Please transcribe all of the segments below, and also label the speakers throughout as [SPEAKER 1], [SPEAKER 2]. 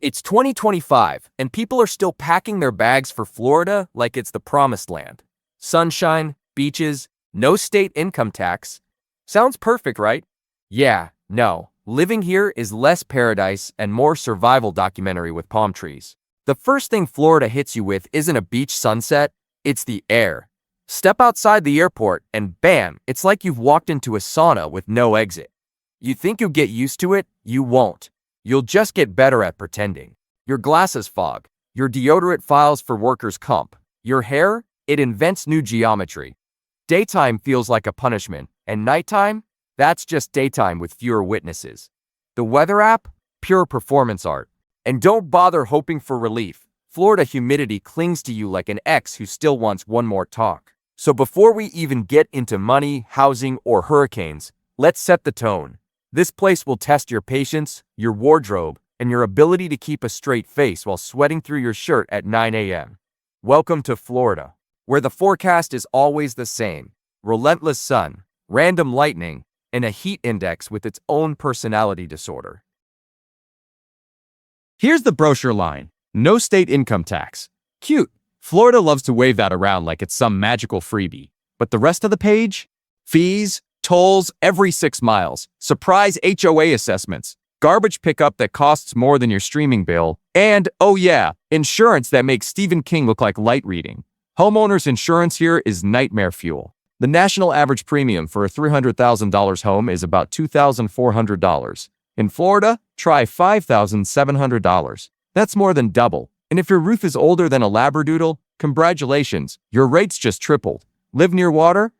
[SPEAKER 1] It's 2025, and people are still packing their bags for Florida like it's the promised land. Sunshine, beaches, no state income tax. Sounds perfect, right? Yeah, no. Living here is less paradise and more survival documentary with palm trees. The first thing Florida hits you with isn't a beach sunset, it's the air. Step outside the airport and bam, it's like you've walked into a sauna with no exit. You think you'll get used to it? You won't. You'll just get better at pretending. Your glasses fog. Your deodorant files for workers' comp. Your hair? It invents new geometry. Daytime feels like a punishment, and nighttime? That's just daytime with fewer witnesses. The weather app? Pure performance art. And don't bother hoping for relief. Florida humidity clings to you like an ex who still wants one more talk. So before we even get into money, housing, or hurricanes, let's set the tone. This place will test your patience, your wardrobe, and your ability to keep a straight face while sweating through your shirt at 9 a.m. Welcome to Florida, where the forecast is always the same: relentless sun, random lightning, and a heat index with its own personality disorder.
[SPEAKER 2] Here's the brochure line. No state income tax. Cute. Florida loves to wave that around like it's some magical freebie. But the rest of the page? Fees, tolls every 6 miles, surprise HOA assessments, garbage pickup that costs more than your streaming bill, and, oh yeah, insurance that makes Stephen King look like light reading. Homeowners insurance here is nightmare fuel. The national average premium for a $300,000 home is about $2,400. In Florida, try $5,700. That's more than double. And if your roof is older than a labradoodle, congratulations, your rates just tripled. Live near water?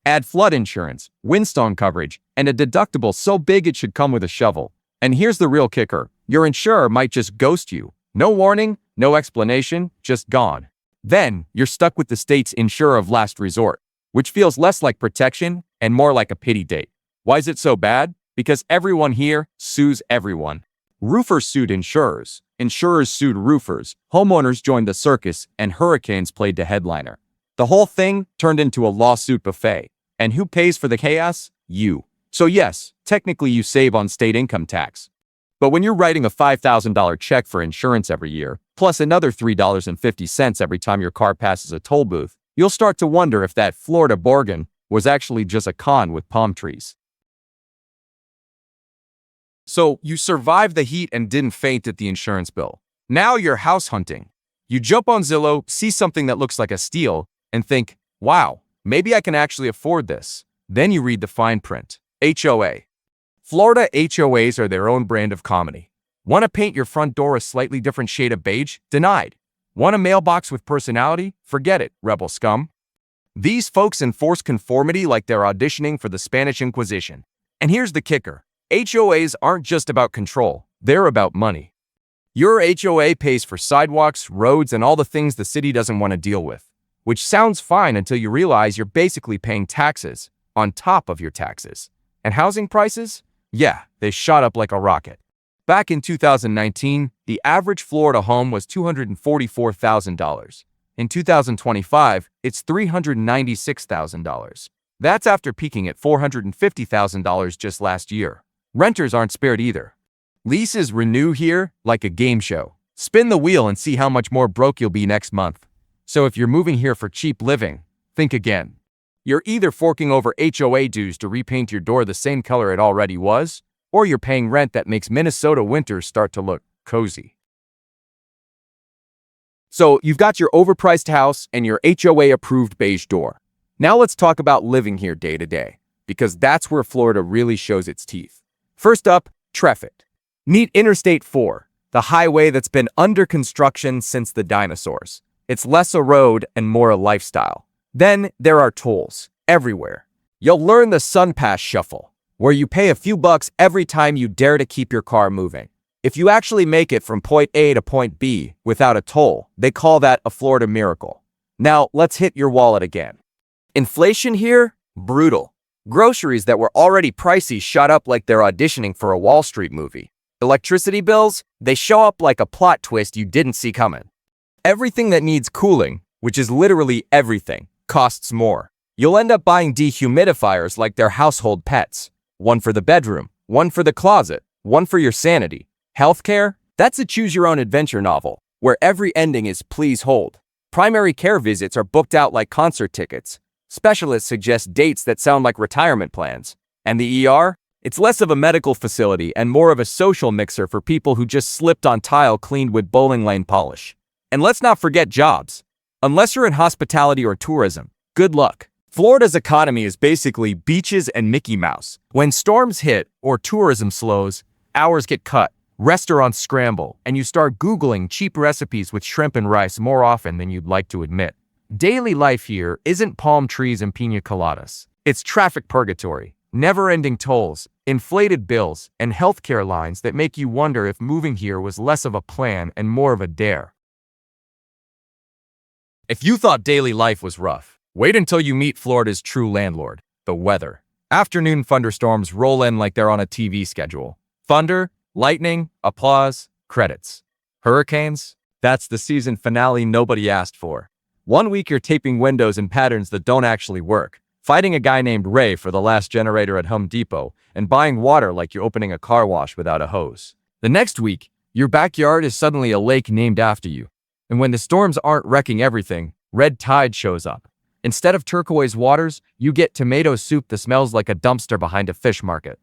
[SPEAKER 2] Add flood insurance, windstorm coverage, and a deductible so big it should come with a shovel. And here's the real kicker. Your insurer might just ghost you. No warning, no explanation, just gone. Then, you're stuck with the state's insurer of last resort, which feels less like protection and more like a pity date. Why is it so bad? Because everyone here sues everyone. Roofers sued insurers, insurers sued roofers, homeowners joined the circus, and hurricanes played the headliner. The whole thing turned into a lawsuit buffet. And who pays for the chaos? You. So yes, technically you save on state income tax. But when you're writing a $5,000 check for insurance every year, plus another $3.50 every time your car passes a toll booth, you'll start to wonder if that Florida bargain was actually just a con with palm trees. So you survived the heat and didn't faint at the insurance bill. Now you're house hunting. You jump on Zillow, see something that looks like a steal, and think, wow, maybe I can actually afford this. Then you read the fine print. HOA. Florida HOAs are their own brand of comedy. Want to paint your front door a slightly different shade of beige? Denied. Want a mailbox with personality? Forget it, rebel scum. These folks enforce conformity like they're auditioning for the Spanish Inquisition. And here's the kicker. HOAs aren't just about control, they're about money. Your HOA pays for sidewalks, roads, and all the things the city doesn't want to deal with. Which sounds fine until you realize you're basically paying taxes on top of your taxes. And housing prices? Yeah, they shot up like a rocket. Back in 2019, the average Florida home was $244,000. In 2025, it's $396,000. That's after peaking at $450,000 just last year. Renters aren't spared either. Leases renew here like a game show. Spin the wheel and see how much more broke you'll be next month. So if you're moving here for cheap living, think again. You're either forking over HOA dues to repaint your door the same color it already was, or you're paying rent that makes Minnesota winters start to look cozy. So you've got your overpriced house and your HOA-approved beige door. Now let's talk about living here day to day, because that's where Florida really shows its teeth. First up, traffic. Meet Interstate 4, the highway that's been under construction since the dinosaurs. It's less a road and more a lifestyle. Then there are tolls everywhere. You'll learn the Sun Pass shuffle, where you pay a few bucks every time you dare to keep your car moving. If you actually make it from point A to point B without a toll, they call that a Florida miracle. Now let's hit your wallet again. Inflation here? Brutal. Groceries that were already pricey shot up like they're auditioning for a Wall Street movie. Electricity bills? They show up like a plot twist you didn't see coming. Everything that needs cooling, which is literally everything, costs more. You'll end up buying dehumidifiers like they're household pets. One for the bedroom, one for the closet, one for your sanity. Healthcare?
[SPEAKER 1] That's a choose-your-own-adventure novel, where every ending is please hold. Primary care visits are booked out like concert tickets. Specialists suggest dates that sound like retirement plans. And the ER? It's less of a medical facility and more of a social mixer for people who just slipped on tile cleaned with bowling lane polish. And let's not forget jobs. Unless you're in hospitality or tourism, good luck. Florida's economy is basically beaches and Mickey Mouse. When storms hit or tourism slows, hours get cut, restaurants scramble, and you start Googling cheap recipes with shrimp and rice more often than you'd like to admit. Daily life here isn't palm trees and piña coladas. It's traffic purgatory, never-ending tolls, inflated bills, and healthcare lines that make you wonder if moving here was less of a plan and more of a dare. If you thought daily life was rough, wait until you meet Florida's true landlord, the weather. Afternoon thunderstorms roll in like they're on a TV schedule. Thunder, lightning, applause, credits. Hurricanes? That's the season finale nobody asked for. One week you're taping windows in patterns that don't actually work, fighting a guy named Ray for the last generator at Home Depot, and buying water like you're opening a car wash without a hose. The next week, your backyard is suddenly a lake named after you. And when the storms aren't wrecking everything, red tide shows up. Instead of turquoise waters, you get tomato soup that smells like a dumpster behind a fish market.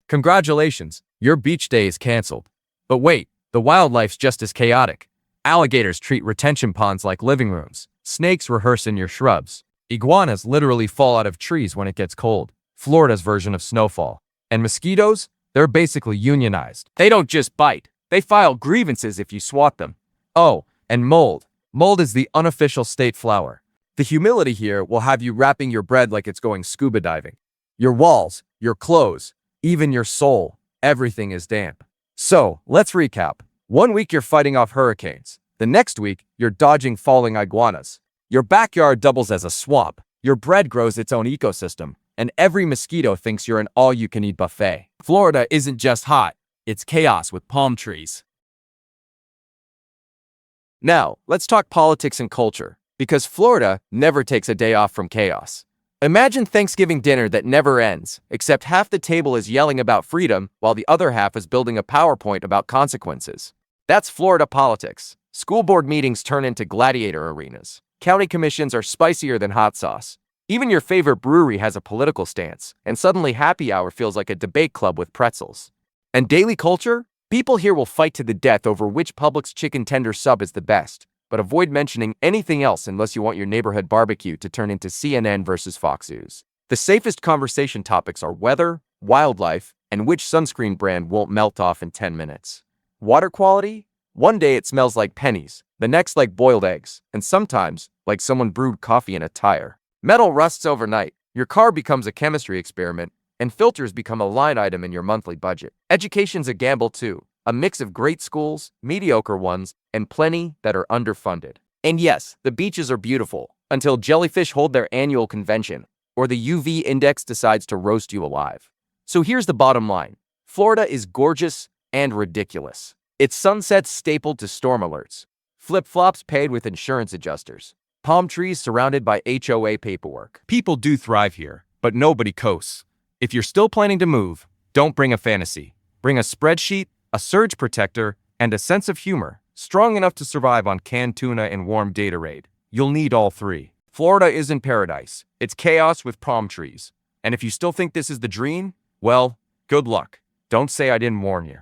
[SPEAKER 1] Congratulations, your beach day is canceled. But wait, the wildlife's just as chaotic. Alligators treat retention ponds like living rooms. Snakes rehearse in your shrubs. Iguanas literally fall out of trees when it gets cold. Florida's version of snowfall. And mosquitoes? They're basically unionized. They don't just bite. They file grievances if you swat them. Oh, and mold. Mold is the unofficial state flower. The humidity here will have you wrapping your bread like it's going scuba diving. Your walls, your clothes, even your soul, everything is damp. So, let's recap. 1 week you're fighting off hurricanes. The next week, you're dodging falling iguanas. Your backyard doubles as a swamp. Your bread grows its own ecosystem. And every mosquito thinks you're an all-you-can-eat buffet. Florida isn't just hot. It's chaos with palm trees. Now, let's talk politics and culture, because Florida never takes a day off from chaos. Imagine Thanksgiving dinner that never ends, except half the table is yelling about freedom while the other half is building a PowerPoint about consequences. That's Florida politics. School board meetings turn into gladiator arenas. County commissions are spicier than hot sauce. Even your favorite brewery has a political stance, and suddenly happy hour feels like a debate club with pretzels. And daily culture? People here will fight to the death over which Publix chicken tender sub is the best, but avoid mentioning anything else unless you want your neighborhood barbecue to turn into CNN versus Fox News. The safest conversation topics are weather, wildlife, and which sunscreen brand won't melt off in 10 minutes. Water quality? One day it smells like pennies, the next like boiled eggs, and sometimes like someone brewed coffee in a tire. Metal rusts overnight, your car becomes a chemistry experiment, and filters become a line item in your monthly budget. Education's a gamble too, a mix of great schools, mediocre ones, and plenty that are underfunded. And yes, the beaches are beautiful, until jellyfish hold their annual convention, or the UV index decides to roast you alive. So here's the bottom line. Florida is gorgeous and ridiculous. Its sunsets stapled to storm alerts, flip-flops paid with insurance adjusters, palm trees surrounded by HOA paperwork. People do thrive here, but nobody coasts. If you're still planning to move, don't bring a fantasy. Bring a spreadsheet, a surge protector, and a sense of humor, strong enough to survive on canned tuna and warm Gatorade. You'll need all three. Florida isn't paradise. It's chaos with palm trees. And if you still think this is the dream, well, good luck. Don't say I didn't warn you.